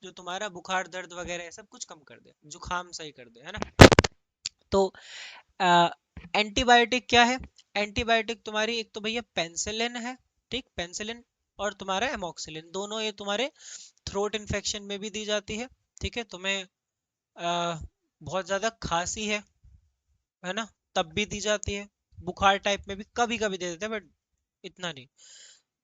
जो तुम्हारा बुखार दर्द वगैरह सब कुछ कम कर दे, जुकाम सही कर दे, है ना। तो एंटीबायोटिक क्या है, एंटीबायोटिक तुम्हारी एक तो भैया पेंसिलिन है, ठीक, पेंसिलिन, और तुम्हारा एमोक्सिलिन, दोनों ये तुम्हारे थ्रोट इन्फेक्शन में भी दी जाती है, ठीक है। तुम्हें बहुत ज्यादा खांसी है, है ना, तब भी दी जाती है। बुखार टाइप में भी कभी कभी दे देते हैं, बट इतना नहीं।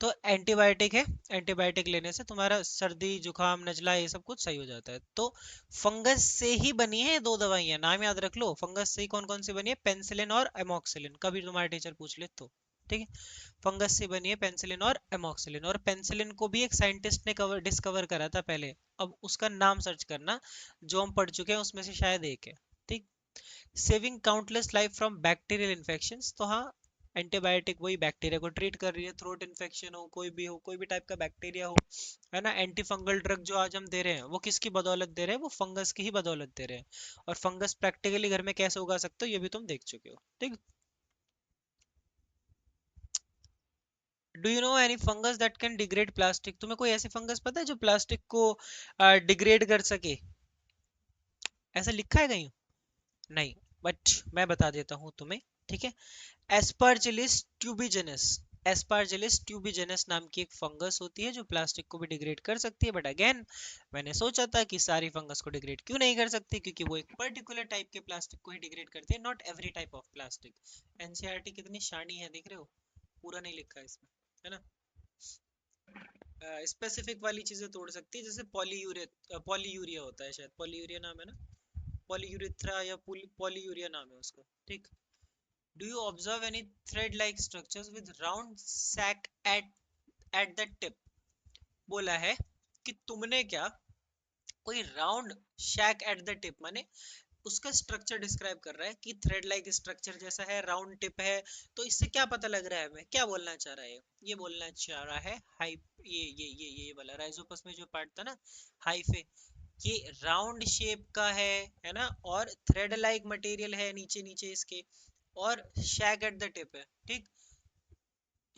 तो एंटीबायोटिक है, एंटीबायोटिक लेने से तुम्हारा सर्दी जुकाम नजला ये सब कुछ सही हो जाता है। तो फंगस से ही बनी है ये दो दवाइयां, नाम याद रख लो। फंगस से ही कौन कौन सी बनी है, पेनिसिलिन और एमोक्सिलिन, कभी तुम्हारा टीचर पूछ ले तो। ठीक है, फंगस से बनी है पेनिसिलिन और एमोक्सिलिन। और पेनिसिलिन को भी एक साइंटिस्ट ने डिस्कवर करा था पहले। अब उसका नाम सर्च करना, जो हम पढ़ चुके हैं उसमें से शायद एक है। ठीक, saving countless life from bacterial infections. तो हाँ, एंटीबायोटिक वही बैक्टीरिया को ट्रीट कर रही है, थ्रोट इन्फेक्शन हो, कोई भी हो, कोई भी टाइप का बैक्टीरिया हो, है ना। एंटी फंगल ड्रग जो आज हम दे रहे हैं वो किसकी बदौलत दे रहे हैं, वो फंगस की ही बदौलत दे रहे हैं। और फंगस प्रैक्टिकली घर में कैसे उगा सकते हो ये भी तुम देख चुके हो। ठीक, do you know any fungus that can degrade plastic. तुम्हें कोई ऐसी फंगस पता है जो प्लास्टिक को डिग्रेड कर सके, ऐसा लिखा है कहीं? नहीं, बट मैं बता देता हूँ तुम्हें। ठीक है, एस्परजिलिस ट्यूबिजेनस, एस्परजिलिस ट्यूबिजेनस नाम की एक फंगस होती है जो प्लास्टिक को भी डिग्रेड कर सकती है। बट अगेन मैंने सोचा था कि सारी फंगस को डिग्रेड क्यों नहीं कर सकती, क्योंकि वो एक पर्टिकुलर टाइप के प्लास्टिक को ही डिग्रेड करती है, not every type of plastic. NCERT कितनी शानी है देख रहे हो, पूरा नहीं लिखा है इसमें, है ना। स्पेसिफिक वाली चीजें तोड़ सकती है, जैसे पॉलीयूरिया, पॉलीयूरिया होता है शायद, पॉलीयूरिया नाम है ना, पॉलीयूरिथ्रा या पॉलीयूरिया नाम है उसका। ठीक, do you observe any thread like structures with round sac at the tip। बोला है कि तुमने क्या कोई round sac at the tip, माने उसका स्ट्रक्चर डिस्क्राइब कर रहा है कि थ्रेड लाइक स्ट्रक्चर जैसा है, राउंड टिप है। तो इससे क्या पता लग रहा है हमें, क्या बोलना चाह रहा है ये बोलना चाह रहा है हाई, ये वाला राइजोपस में जो पार्ट था ना, हाइफे, ये राउंड शेप का है ना, और थ्रेड लाइक मटेरियल है नीचे नीचे इसके, और शैक एट द टिप है। ठीक,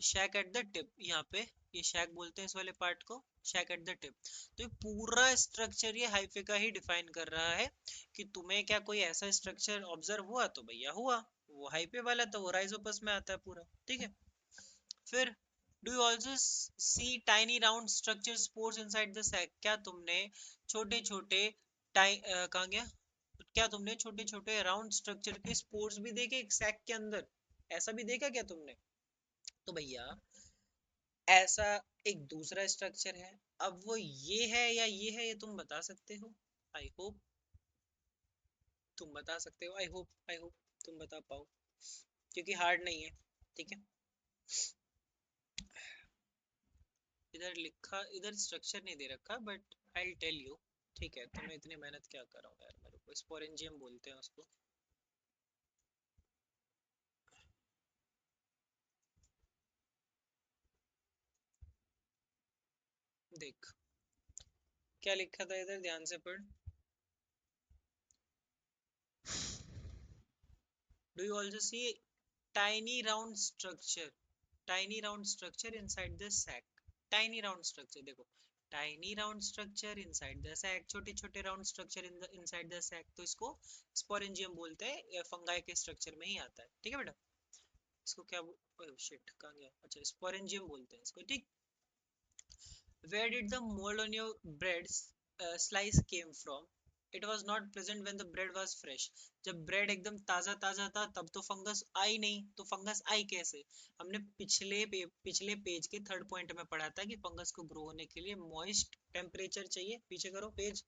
शैक एट द टिप, यहाँ पे ये शैक बोलते हैं इस वाले पार्ट को, शैक एट द टिप। तो ये पूरा स्ट्रक्चर ये हाइफे का ही डिफाइन कर रहा है कि तुम्हें क्या कोई ऐसा स्ट्रक्चर ऑब्जर्व हुआ, तो भैया हुआ, वो हाइफे वाला तो वो राइजोपस में आता है पूरा। ठीक है, फिर do you also see tiny round structure spores inside the sac. क्या तुमने छोटे छोटे कहाँ गया, क्या तुमने छोटे छोटे राउंड स्ट्रक्चर के स्पोर्स भी देखे एक सैक के अंदर, ऐसा भी देखा क्या तुमने? तो भैया ऐसा एक दूसरा स्ट्रक्चर है, अब वो ये है या ये है ये तुम बता सकते हो? आई होप तुम बता सकते हो, आई होप तुम बता पाओ, क्योंकि हार्ड नहीं है। ठीक है, इधर लिखा, इधर स्ट्रक्चर नहीं दे रखा, बट आई टेल यू। ठीक है, तो मैं इतनी मेहनत क्या कर रहा हूँ यार, मेरे को स्पोरेंजियम बोलते हैं उसको। देख क्या लिखा था इधर, ध्यान से पढ़। Do you also see tiny round structure, tiny round structure inside the sac, tiny round structure देखो, tiny round structure inside the sac, छोटे छोटे round structure in inside the sac, तो इसको स्पोरेंजियम बोलते हैं, फंगाई के स्ट्रक्चर में ही आता है। ठीक है बेटा, इसको क्या शिट कहाँ गया, अच्छा स्पोरेंजियम बोलते हैं इसको। ठीक, where did the mold on your bread slice came from? It was not present when the bread was fresh। जब ब्रेड एकदम ताजा ताजा था तब तो फंगस आई नहीं, तो फंगस आई कैसे? हमने पिछले पेज के थर्ड पॉइंट में पढ़ा था कि फंगस को ग्रो होने के लिए मॉइस्ट टेम्परेचर चाहिए, पीछे करो पेज,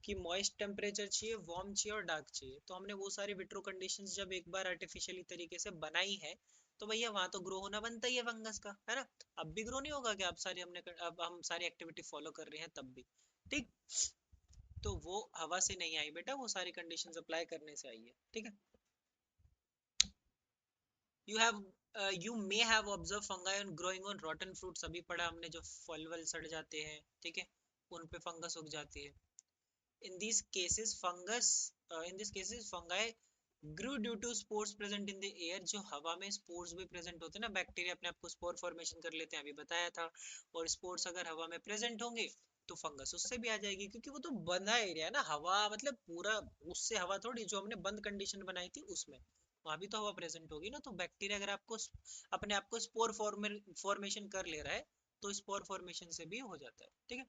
कि मॉइस्ट टेम्परेचर चाहिए, वार्म चाहिए और डार्क चाहिए। तो हमने वो सारी विट्रो कंडीशंस जब एक बार आर्टिफिशियली तरीके से बनाई है, तो भैया वहां तो ग्रो होना बनता ही है फंगस का, है ना। अब भी ग्रो नहीं होगा कि अब हम सारी एक्टिविटी फॉलो कर रहे हैं तब भी। ठीक, तो वो हवा से नहीं आई बेटा, वो सारी कंडीशंस अप्लाई करने से आई है। ठीक है, you have you may have observe fungi on growing on रॉटन fruits, अभी पढ़ा हमने, जो फल वल सड़ जाते हैं, ठीक है, उन पे फंगस उग जाती है। In this cases fungus, in this cases fungi grew due to spores present in the air, जो हवा में स्पोर्स भी प्रेजेंट होते हैं ना, बैक्टीरिया अपने आप को स्पोर फॉर्मेशन कर लेते हैं, अभी बताया था। और स्पोर्स अगर हवा में प्रेजेंट होंगे तो फंगस उससे भी आ जाएगी, क्योंकि वो तो बंधा एरिया है ना, हवा मतलब पूरा, उससे हवा थोड़ी, जो हमने बंद कंडीशन बनाई थी उसमें वहां भी तो हवा प्रेजेंट होगी ना। तो बैक्टीरिया अगर आपको अपने आप को स्पोर फॉर्मेशन कर ले रहा है तो स्पोर फॉर्मेशन से भी हो जाता है। ठीक है,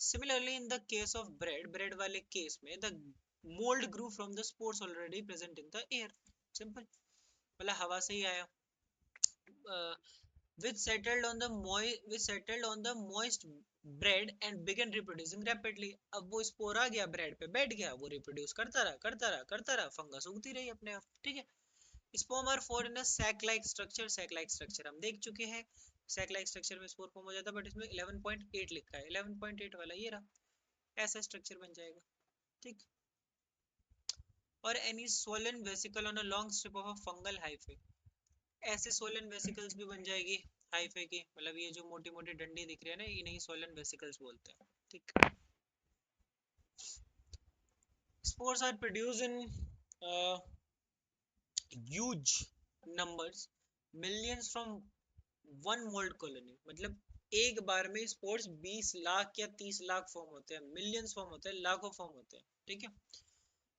similarly in the case of bread, bread वाले केस में the mould grew from the spores already present in the air. Simple, मतलब हवा से ही आया। which settled on the moist bread and began reproducing rapidly। अब वो स्पोर आ गया bread पे, बैठ गया, वो रिप्रोड्यूस करता रहा, फंगस उगती रही अपने आप, ठीक है। Sperm are for in sac like structure हम देख चुके हैं। sac like structure में स्पोर फॉर्म हो जाता है, बट इसमें 11.8 लिखा है, 11.8 वाला ये रहा, ऐसा स्ट्रक्चर बन जाएगा, ठीक। और any swollen vesicle on a long strip of a fungal hyphae, ऐसे सोलन वेसिकल्स भी बन जाएगी हाइफे की, मतलब ये जो मोटी मोटी डंडी दिख रही है ना, इन्हें सोलन वेसिकल्स बोलते हैं, ठीक। Spores are produce in huge numbers, millions from one mold colony, मतलब एक बार में स्पोर्स 20 लाख या 30 लाख फॉर्म होते हैं, मिलियंस फॉर्म होते हैं, लाखों फॉर्म होते हैं, ठीक है।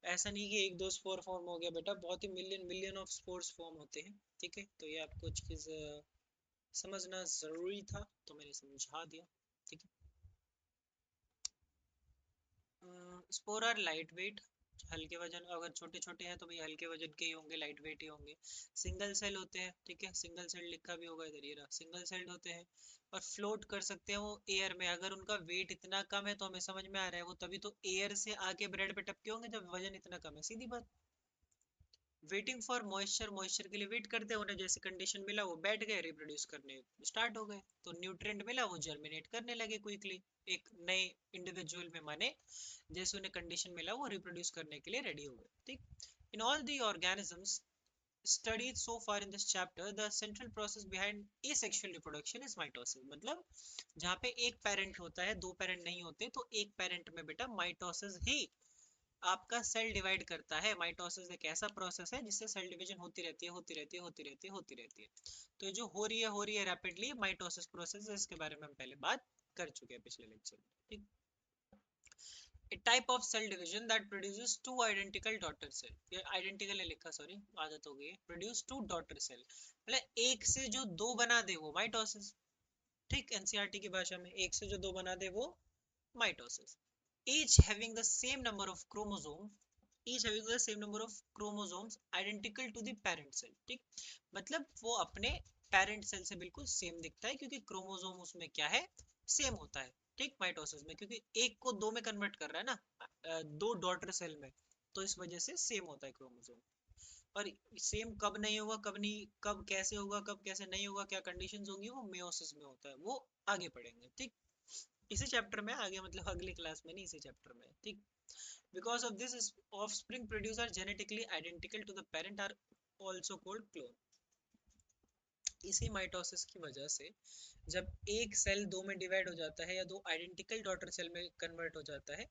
ऐसा नहीं कि एक दो स्पोर फॉर्म हो गया बेटा, बहुत ही million million of sperms form होते हैं, ठीक है। तो ये आपको चीज समझना जरूरी था, तो मैंने समझा दिया, ठीक है। स्पोर आर लाइट वेट, हल्के वजन, अगर छोटे छोटे हैं तो भाई हल्के वजन के ही होंगे, लाइट वेट ही होंगे। सिंगल सेल होते हैं, ठीक है, सिंगल सेल लिखा भी होगा इधर, ये रहा, सिंगल सेल होते हैं। और फ्लोट कर सकते हैं वो एयर में, अगर उनका वेट इतना कम है तो हमें समझ में आ रहा है वो तभी तो एयर से आके ब्रेड पे टपके होंगे जब वजन इतना कम है, सीधी बात। वेटिंग फॉर मॉइस्चर, मॉइस्चर के लिए वेट करते हैं, उन्हें जैसे कंडीशन मिला वो बैठ गए, रिप्रोड्यूस करने स्टार्ट हो गए, तो न्यूट्रिएंट मिला वो जर्मिनेट करने लगे क्विकली, एक नए इंडिविजुअल में, माने जैसे उन्हें कंडीशन मिला वो रिप्रोड्यूस करने के लिए रेडी हो गए, ठीक। In all the organisms studied so far in this chapter, the central process behind asexual reproduction is mitosis, मतलब जहाँ पे एक पेरेंट होता है, दो पेरेंट नहीं होते, तो एक पेरेंट में बेटा माइटोसिस ही आपका सेल डिवाइड करता है। माइटोसिस एक ऐसा प्रोसेस है जिससे सेल डिवीजन होती रहती है। तो जो हो रही है रैपिडली माइटोसिस प्रोसेस, इसके बारे में हम पहले बात कर चुके हैं पिछले लेक्चर में, ठीक। A type of cell division that produces two identical daughter cell, ये identical है लिखा, सॉरी आदत हो गई है, produce two daughter cell, मतलब एक से जो दो बना दे वो माइटोसिस, ठीक। एनसीईआरटी की भाषा में एक से जो दो बना दे वो mitosis. each having the same number of chromosome, each having the same number of chromosomes identical to the parent cell, ठीक। मतलब वो अपने पेरेंट सेल से बिल्कुल सेम दिखता है, क्योंकि क्रोमोसोम उसमें क्या है, सेम होता है, ठीक। माइटोसिस में क्योंकि एक को दो में कन्वर्ट कर रहा है ना, दो डॉटर सेल में, तो इस वजह से सेम होता है क्रोमोसोम। और सेम कब नहीं होगा, कब नहीं, कब कैसे होगा, कब कैसे नहीं होगा, क्या कंडीशंस होंगी, वो मेयोसिस में होता है, वो आगे पढ़ेंगे, ठीक। इसी चैप्टर में आगे, मतलब अगली क्लास में नहीं, इसी चैप्टर में, ठीक। Because of this offspring produce are genetically identical to the parent are also called clone. इसी माइटोसिस की वजह से जब एक सेल दो में डिवाइड हो जाता है या दो आइडेंटिकल डॉटर सेल में कन्वर्ट हो जाता है,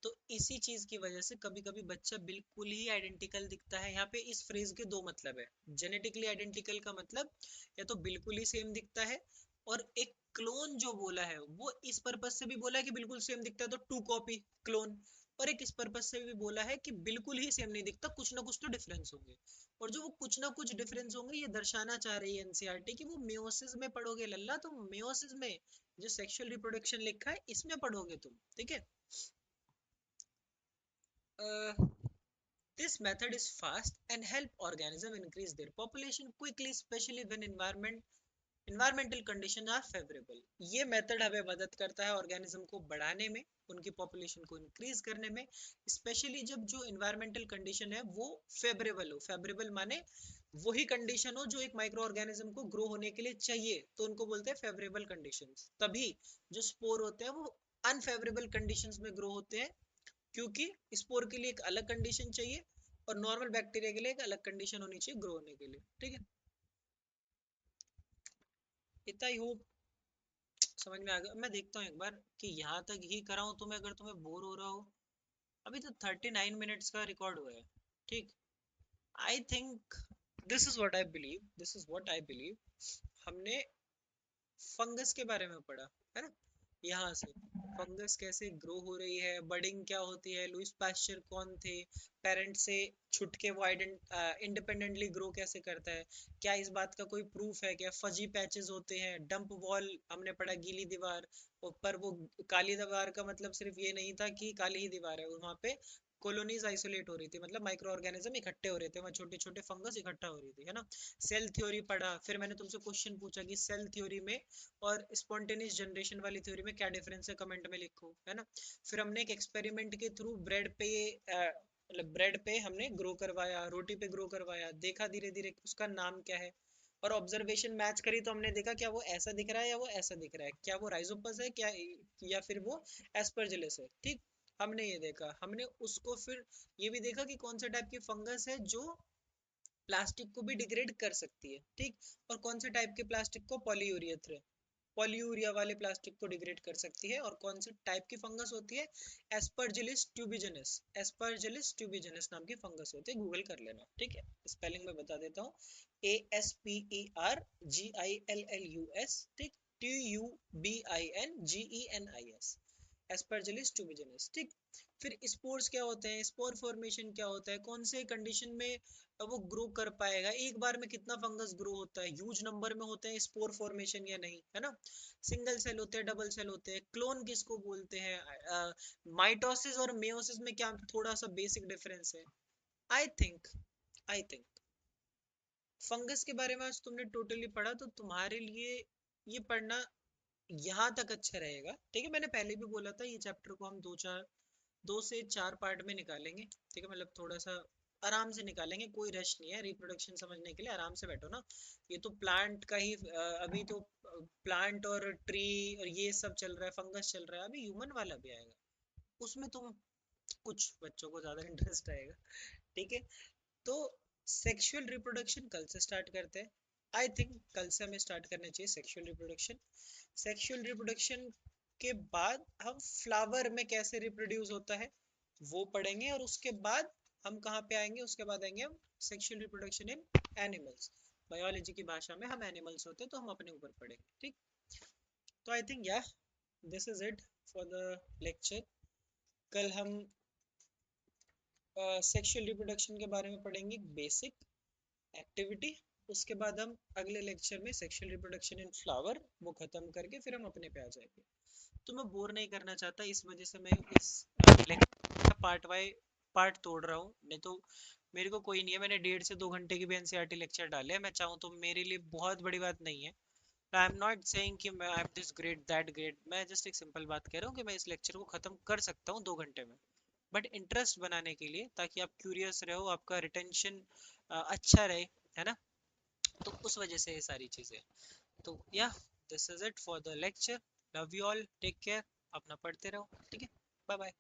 तो इसी चीज की वजह से कभी कभी बच्चा बिल्कुल ही आइडेंटिकल दिखता है। यहाँ पे इस फ्रेज के दो मतलब है, जेनेटिकली आइडेंटिकल का मतलब या तो बिल्कुल ही सेम दिखता है, और एक क्लोन जो बोला है वो इस पर्पज से भी बोला है कि बिल्कुल सेम दिखता है तो टू कॉपी क्लोन, और एक इस पर्पज से भी बोला है कि बिल्कुल ही सेम नहीं दिखता, कुछ ना कुछ तो डिफरेंस होंगे। और जो वो कुछ ना कुछ डिफरेंस होंगे ये दर्शाना चाह रही है एनसीईआरटी कि वो मेयोसिस में पढ़ोगे लल्ला, तो मेयोसिस में जो सेक्सुअल रिप्रोडक्शन लिखा है इसमें पढ़ोगे तुम, ठीक है। This method is fast and help organism increase their population quickly, especially when environmental conditions are favorable। ये मेथड हमें मदद करता है ऑर्गेनिज्म को बढ़ाने में, उनकी पॉपुलेशन को इंक्रीज करने में, स्पेशली जब जो इन्वायरमेंटल कंडीशन है वो फेवरेबल हो। फेवरेबल माने वही कंडीशन हो जो एक माइक्रो ऑर्गेनिज्म को ग्रो होने के लिए चाहिए, तो उनको बोलते हैं फेवरेबल कंडीशंस। तभी जो स्पोर होते हैं वो अनफेवरेबल कंडीशंस में ग्रो होते हैं, क्योंकि स्पोर के लिए एक अलग कंडीशन चाहिए और नॉर्मल बैक्टीरिया के लिए एक अलग कंडीशन होनी चाहिए ग्रो होने के लिए, ठीक है। इतना ही होप समझ में आ गया। मैं देखता हूँ एक बार कि यहाँ तक ही कराऊँ तुम्हें, अगर तुम्हें बोर हो रहा हो। अभी तो 39 मिनट्स का रिकॉर्ड हुआ है, ठीक। I think this is what I believe हमने फंगस के बारे में पढ़ा है ना, यहाँ से फंगस कैसे ग्रो हो रही है, बडिंग क्या होती है, लुईस पास्चर कौन थे, पेरेंट से छुट के वो इंडिपेंडेंटली ग्रो कैसे करता है, क्या इस बात का कोई प्रूफ है, क्या फजी पैचेस होते हैं, डंप वॉल हमने पढ़ा, गीली दीवार ऊपर, वो काली दीवार का मतलब सिर्फ ये नहीं था कि काली ही दीवार है, वहां पे कॉलोनीज आइसोलेट हो रही थी, मतलब माइक्रो ऑर्गेनिज्म इकट्ठे हो रहे थे, वहाँ छोटे छोटे फंगस इकट्ठा हो रही थी, है ना। सेल थ्योरी पढ़ा, फिर मैंने तुमसे क्वेश्चन पूछा कि सेल थ्योरी में और स्पॉन्टेनियस जनरेशन वाली थ्योरी में क्या डिफरेंस है, कमेंट में लिखो, है ना। फिर हमने एक एक्सपेरिमेंट के थ्रू ब्रेड पे मतलब ब्रेड पे हमने ग्रो करवाया, रोटी पे ग्रो करवाया, देखा धीरे धीरे उसका नाम क्या है, और ऑब्जर्वेशन मैच करी तो हमने देखा क्या वो ऐसा दिख रहा है या वो ऐसा दिख रहा है, क्या वो राइजोपस है क्या, या फिर वो एस्परजिलस है, ठीक। हमने ये देखा, हमने उसको फिर ये भी देखा कि कौन सा टाइप की फंगस है जो प्लास्टिक को भी डिग्रेड कर सकती है, ठीक। और कौन से टाइप के प्लास्टिक को, पॉलीयूरिया वाले प्लास्टिक को डिग्रेड कर सकती है, और कौन से टाइप की फंगस होती है, एस्परजिलिस ट्यूबिजनस नाम की फंगस होती है, गूगल कर लेना, ठीक है। स्पेलिंग में बता देता हूँ, ASPERGILLUS, ठीक, TUBINGENIS, एस्परजिलिस ट्यूबिजनस, ठीक। फिर स्पोर्स क्या होते हैं, स्पोर फॉर्मेशन क्या होता है, कौन से कंडीशन में वो ग्रो कर पाएगा, एक बार में कितना फंगस ग्रो होता है, ह्यूज नंबर में होते हैं स्पोर फॉर्मेशन या नहीं, है ना। सिंगल सेल होते हैं, डबल सेल होते हैं, क्लोन किसको बोलते हैं, माइटोसिस और मेयोसिस में क्या थोड़ा सा बेसिक डिफरेंस है। आई थिंक फंगस के बारे में आज तुमने टोटली पढ़ा, तो तुम्हारे लिए ये पढ़ना यहाँ तक अच्छा रहेगा, ठीक है। मैंने पहले भी बोला था ये चैप्टर को हम 2 से 4 पार्ट में निकालेंगे, ठीक है, मतलब थोड़ा सा आराम से निकालेंगे, कोई रश नहीं है, रिप्रोडक्शन समझने के लिए आराम से बैठो ना। ये तो प्लांट का ही अभी तो प्लांट और ट्री और ये सब चल रहा है, फंगस चल रहा है, अभी ह्यूमन वाला भी आएगा, उसमें तुम कुछ बच्चों को ज्यादा इंटरेस्ट आएगा, ठीक है। तो सेक्सुअल रिप्रोडक्शन कल से स्टार्ट करते हैं, आई थिंक कल से हमें स्टार्ट करना चाहिए सेक्सुअल रिप्रोडक्शन। सेक्सुअल रिप्रोडक्शन के बाद हम फ्लावर में कैसे रिप्रोड्यूस होता है वो पढ़ेंगे, और उसके बाद हम कहाँ पे आएंगे, उसके बाद आएंगे हम sexual reproduction in animals, biology की भाषा में हम एनिमल्स होते हैं तो हम अपने ऊपर पढ़ेंगे, ठीक। तो आई थिंक या this is it for the lecture. कल हम सेक्सुअल रिप्रोडक्शन के बारे में पढ़ेंगे, बेसिक एक्टिविटी। उसके बाद हम अगले लेक्चर में सेक्सुअल रिप्रोडक्शन इन फ्लावर वो खत्म करके फिर हम अपने पे आ जाएंगे। तो मैं बोर नहीं करना चाहता, इस वजह से मैं इस लेक्चर पार्ट वाई पार्ट तोड़ रहा हूँ, नहीं तो मेरे को कोई नहीं है, मैंने 1.5 से 2 घंटे की भी एनसीईआरटी लेक्चर डाले हैं, मैं चाहूँ तो मेरे लिए बहुत बड़ी बात नहीं है। आई एम नॉट सेइंग कि मैं I am this great that great, मैं जस्ट एक सिंपल बात कह रहा हूँ कि मैं इस लेक्चर को खत्म कर सकता हूँ 2 घंटे में, बट इंटरेस्ट बनाने के लिए, ताकि आप क्यूरियस रहो, आपका रिटेंशन अच्छा रहे, है ना। तो उस वजह से ये सारी चीजें, तो या this is it for the lecture. Love you all, take care, अपना पढ़ते रहो, ठीक है, बाय बाय।